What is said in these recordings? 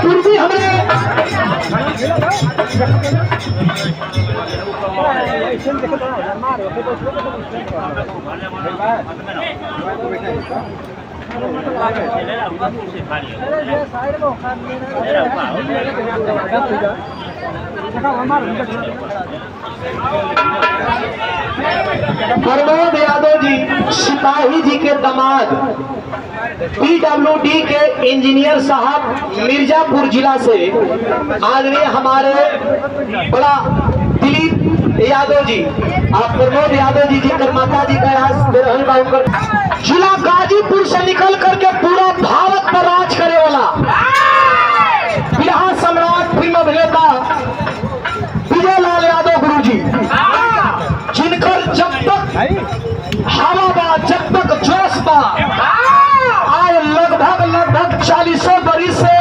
पूर्वी हमने प्रमोद यादव जी सिपाही जी के दामाद PWD के इंजीनियर साहब मिर्जापुर जिला से आदरणीय हमारे बड़ा दिलीप यादव जी आप प्रमोद यादव जी की कर्माता जी का यहाँ जिला गाजीपुर से निकल करके पूरा भारत पर राज करे वाला बिहार सम्राट फिल्म अभिनेता विजय लाल यादव गुरु जी जिनकर जब तक हवा बा जब तक जोश बा आज लगभग 40 बरिस से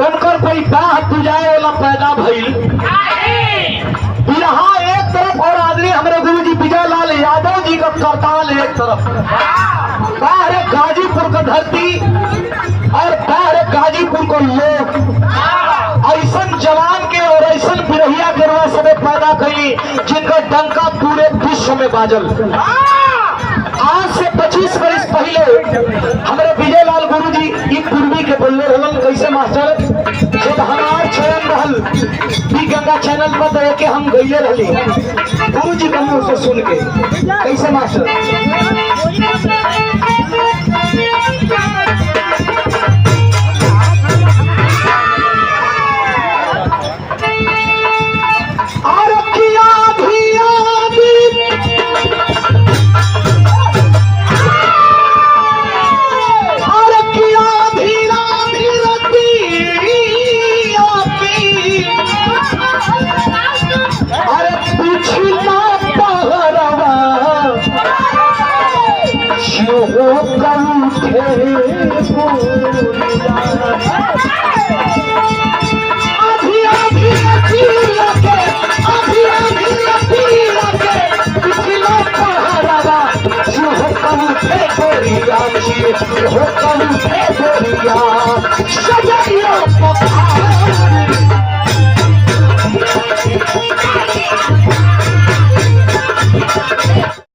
उनकर कोई बाह तुझाए वाला पैदा भइल यहाँ एक तरफ और आदमी हमारे गुरु जी विजय लाल यादव जी का करताल एक तरफ बाहर गाजीपुर का धरती और बाहर गाजीपुर को लोग ऐसा जवान के और ऐसा बिरहिया के समय पैदा करी जिनका डंका पूरे विश्व में बाजल। आज से 25 वर्ष पहले हमारे विजय लाल गुरु जी पूर्वी के बोलने रहन कैसे मास्टर जब हमार चयन रहल भी गंगा चैनल पर दे के हम गईले रहली गुरु जी का मुंह से सुन के कैसे मास्टर हो